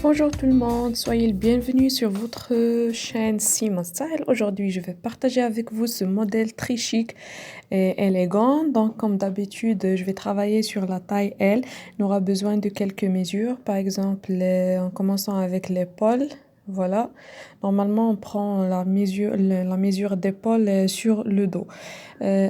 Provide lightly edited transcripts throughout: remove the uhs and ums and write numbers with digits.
Bonjour tout le monde, soyez le bienvenu sur votre chaîne Sima Style. Aujourd'hui, je vais partager avec vous ce modèle très chic et élégant. Donc, comme d'habitude, je vais travailler sur la taille L. On aura besoin de quelques mesures. Par exemple, en commençant avec l'épaule. Voilà. Normalement, on prend la mesure d'épaule sur le dos.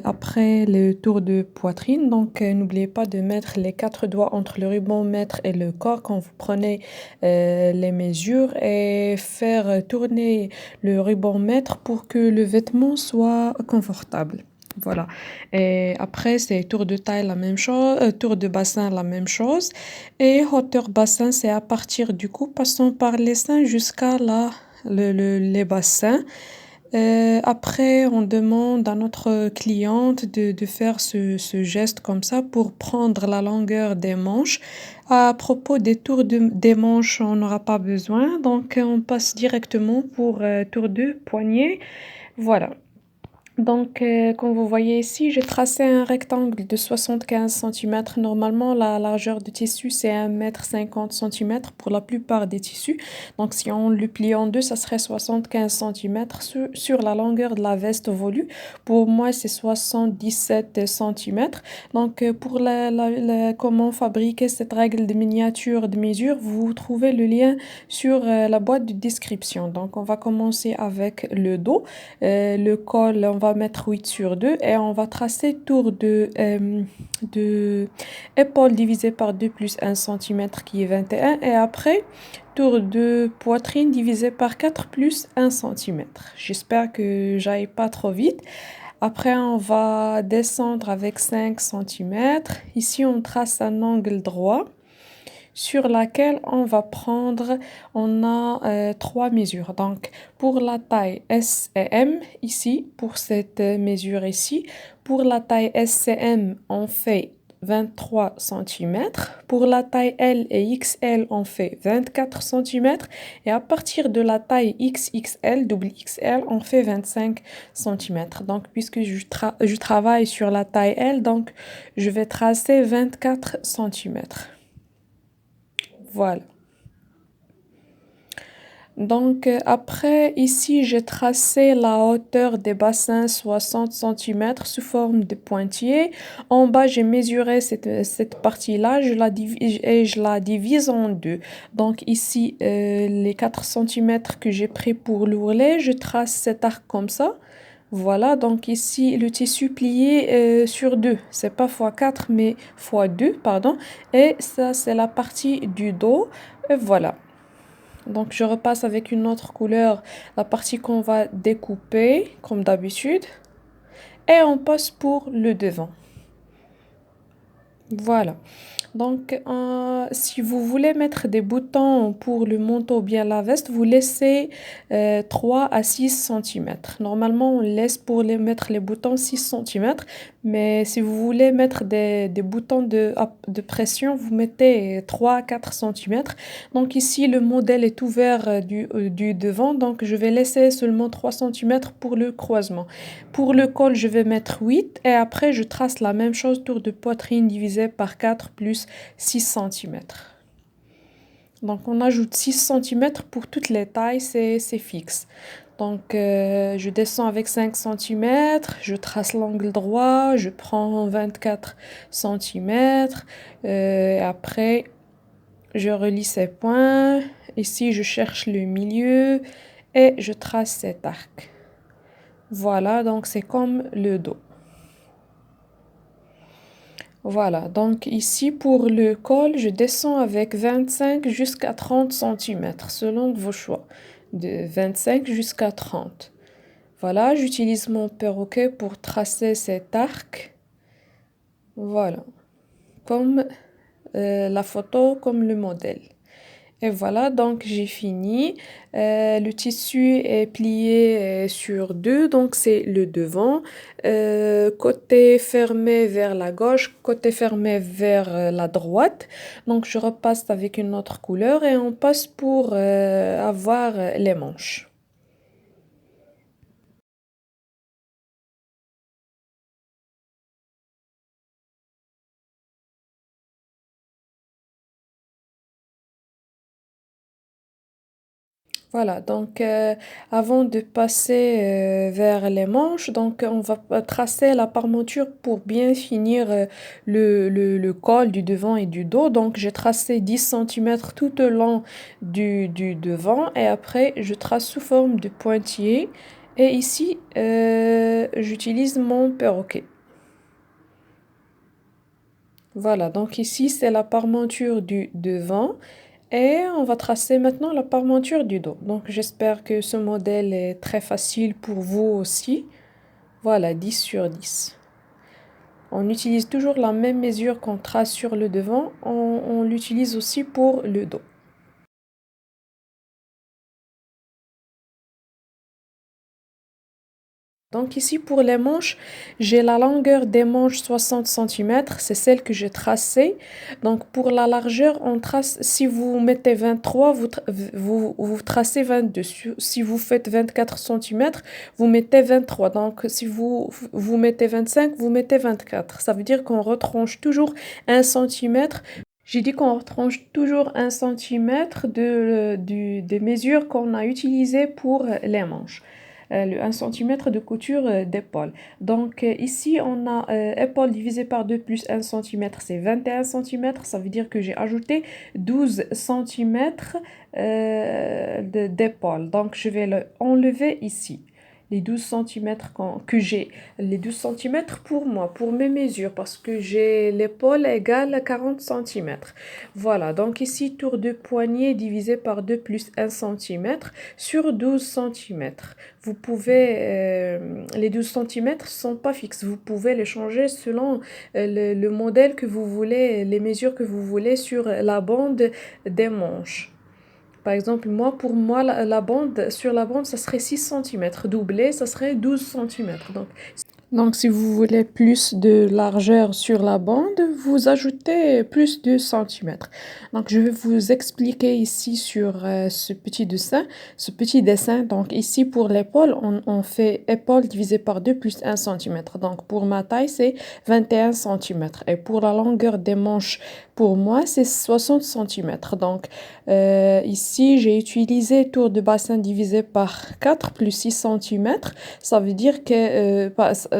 Après le tour de poitrine, donc n'oubliez pas de mettre les 4 doigts entre le ruban mètre et le corps quand vous prenez les mesures et faire tourner le ruban mètre pour que le vêtement soit confortable. Voilà. Et après, c'est tour de taille, la même chose, tour de bassin, la même chose. Et hauteur bassin, c'est à partir du cou, passant par les seins jusqu'à les bassins. Après, on demande à notre cliente de faire ce geste comme ça pour prendre la longueur des manches. À propos des tours des manches, on n'aura pas besoin, donc on passe directement pour tour de poignet. Voilà. Donc, comme vous voyez ici, j'ai tracé un rectangle de 75 centimètres. Normalement, la largeur du tissu, c'est 1,50 m pour la plupart des tissus. Donc, si on le plie en deux, ça serait 75 centimètres sur la longueur de la veste volue. Pour moi, c'est 77 centimètres. Donc, pour comment fabriquer cette règle de miniature de mesure, vous trouvez le lien sur la boîte de description. Donc, on va commencer avec le dos. Le col, on va mettre 8 sur 2 et on va tracer tour de épaule divisé par 2 plus 1 cm qui est 21 et après tour de poitrine divisé par 4 plus 1 cm. J'espère que j'aille pas trop vite. Après, on va descendre avec 5 cm. Ici, on trace un angle droit sur laquelle on va prendre, on a 3 mesures. Donc, pour la taille S et M, ici, pour cette mesure ici, pour la taille SCM, on fait 23 cm. Pour la taille L et XL, on fait 24 cm. Et à partir de la taille XXL, double XL, on fait 25 cm. Donc, puisque je travaille sur la taille L, donc je vais tracer 24 cm. Voilà. Donc, après, ici, j'ai tracé la hauteur des bassins 60 cm sous forme de pointillés. En bas, j'ai mesuré cette partie-là et je la divise en deux. Donc, ici, les 4 cm que j'ai pris pour l'ourlet, je trace cet arc comme ça. Voilà, donc ici, le tissu plié sur 2. C'est pas x4, mais x2, pardon. Et ça, c'est la partie du dos. Et voilà. Donc, je repasse avec une autre couleur la partie qu'on va découper, comme d'habitude. Et on passe pour le devant. Voilà. Donc, si vous voulez mettre des boutons pour le manteau ou bien la veste, vous laissez 3 à 6 cm. Normalement, on laisse pour mettre les boutons 6 cm. Mais si vous voulez mettre des boutons de pression, vous mettez 3 à 4 cm. Donc ici, le modèle est ouvert du devant. Donc, je vais laisser seulement 3 cm pour le croisement. Pour le col, je vais mettre 8. Et après, je trace la même chose, tour de poitrine divisé par 4 plus 6 cm. Donc, on ajoute 6 cm pour toutes les tailles, c'est fixe. Donc, je descends avec 5 cm, je trace l'angle droit, je prends 24 cm. Après, je relie ces points. Ici, je cherche le milieu et je trace cet arc. Voilà, donc c'est comme le dos. Voilà, donc ici pour le col, je descends avec 25 jusqu'à 30 cm selon vos choix, de 25 jusqu'à 30. Voilà, j'utilise mon perroquet pour tracer cet arc. Voilà, comme la photo, comme le modèle. Et voilà, donc j'ai fini. Le tissu est plié sur 2, donc c'est le devant. Côté fermé vers la gauche, côté fermé vers la droite. Donc je repasse avec une autre couleur et on passe pour avoir les manches. Voilà, donc avant de passer vers les manches, donc on va tracer la parmenture pour bien finir le col du devant et du dos. Donc j'ai tracé 10 centimètres tout au long du devant et après je trace sous forme de pointillé. Et ici, j'utilise mon perroquet. Voilà, donc ici c'est la parmenture du devant. Et on va tracer maintenant la parmenture du dos. Donc j'espère que ce modèle est très facile pour vous aussi. Voilà, 10 sur 10. On utilise toujours la même mesure qu'on trace sur le devant, on l'utilise aussi pour le dos. Donc ici pour les manches, j'ai la longueur des manches 60 centimètres, c'est celle que j'ai tracée. Donc pour la largeur, on trace, si vous mettez 23, vous tracez 22. Si vous faites 24 centimètres, vous mettez 23. Donc si vous mettez 25, vous mettez 24. Ça veut dire qu'on retranche toujours 1 centimètre. J'ai dit qu'on retranche toujours 1 centimètre des mesures qu'on a utilisées pour les manches. Le 1 centimètre de couture d'épaule. Donc ici, on a épaule divisé par 2 plus 1 centimètre, c'est 21 centimètres. Ça veut dire que j'ai ajouté 12 centimètres d'épaule. Donc je vais le enlever ici. Les 12 centimètres que j'ai, les 12 centimètres pour moi, pour mes mesures, parce que j'ai l'épaule égale à 40 centimètres. Voilà, donc ici, tour de poignet divisé par 2 plus 1 centimètre sur 12 centimètres. Vous pouvez, les 12 centimètres ne sont pas fixes, vous pouvez les changer selon le modèle que vous voulez, les mesures que vous voulez sur la bande des manches. Par exemple, pour moi, sur la bande, ça serait 6 centimètres. Doublé, ça serait 12 centimètres. Donc, si vous voulez plus de largeur sur la bande, vous ajoutez plus de centimètres. Donc, je vais vous expliquer ici sur ce petit dessin. Donc, ici, pour l'épaule, on fait épaule divisé par 2 plus 1 centimètre. Donc, pour ma taille, c'est 21 centimètres. Et pour la longueur des manches, pour moi, c'est 60 centimètres. Donc, ici, j'ai utilisé tour de bassin divisé par 4 plus 6 centimètres. Ça veut dire que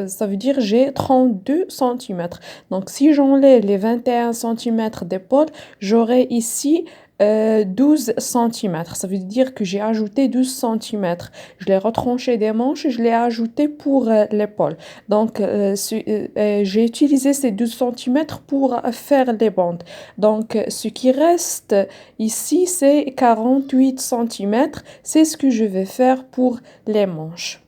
ça veut dire j'ai 32 centimètres. Donc si j'enlève les 21 centimètres d'épaule, j'aurai ici 12 centimètres. Ça veut dire que j'ai ajouté 12 centimètres. Je l'ai retranché des manches et je l'ai ajouté pour l'épaule. Donc j'ai utilisé ces 12 centimètres pour faire les bandes. Donc ce qui reste ici, c'est 48 centimètres. C'est ce que je vais faire pour les manches.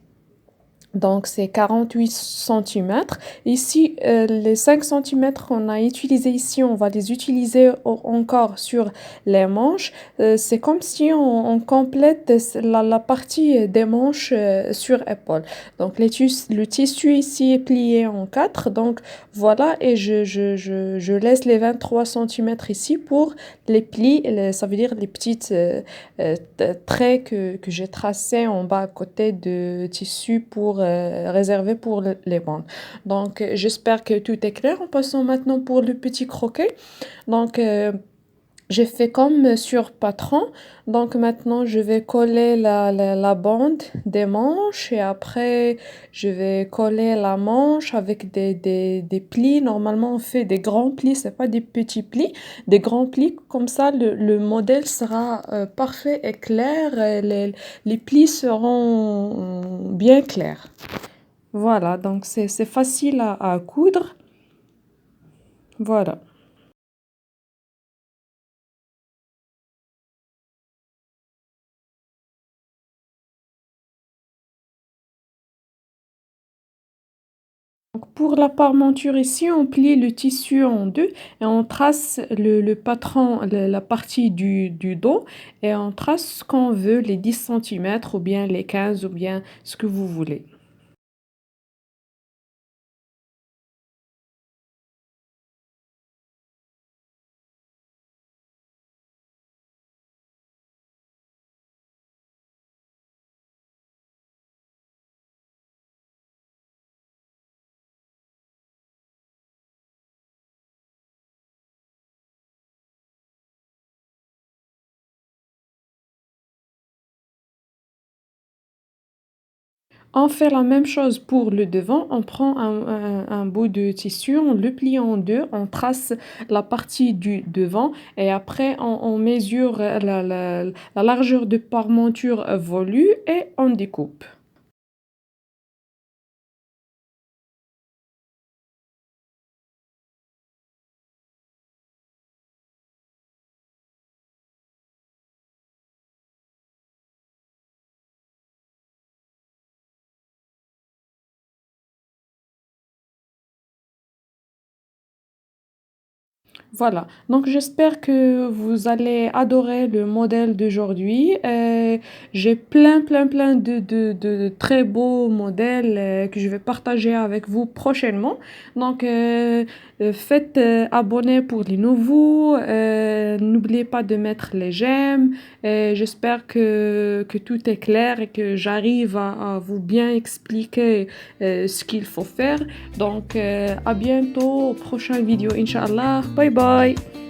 Donc, c'est 48 centimètres. Ici, les 5 centimètres qu'on a utilisés ici, on va les utiliser encore sur les manches. C'est comme si on complète la partie des manches sur épaule. Donc, le tissu ici est plié en 4. Donc, voilà, et je laisse les 23 centimètres ici pour les plis. Ça veut dire les petites traits que j'ai tracés en bas à côté de tissu pour réservé pour les bandes. Donc, j'espère que tout est clair. En passant maintenant pour le petit croquet. Donc, j'ai fait comme sur Patron. Donc maintenant, je vais coller la bande des manches et après, je vais coller la manche avec des plis. Normalement, on fait des grands plis, c'est pas des petits plis, des grands plis. Comme ça, le modèle sera parfait et clair. Et les plis seront bien clairs. Voilà, donc c'est facile à coudre. Voilà. Donc pour la parmenture ici, on plie le tissu en deux et on trace le patron, la partie du dos et on trace ce qu'on veut, les 10 centimètres ou bien les 15 ou bien ce que vous voulez. On fait la même chose pour le devant. On prend un bout de tissu, on le plie en deux, on trace la partie du devant et après on mesure la largeur de parmenture voulue et on découpe. Voilà, donc j'espère que vous allez adorer le modèle d'aujourd'hui. J'ai plein de très beaux modèles que je vais partager avec vous prochainement. Donc, faites abonner pour les nouveaux. N'oubliez pas de mettre les j'aime. J'espère que tout est clair et que j'arrive à vous bien expliquer ce qu'il faut faire. Donc, à bientôt, aux prochaines vidéos, Inch'Allah. Bye bye!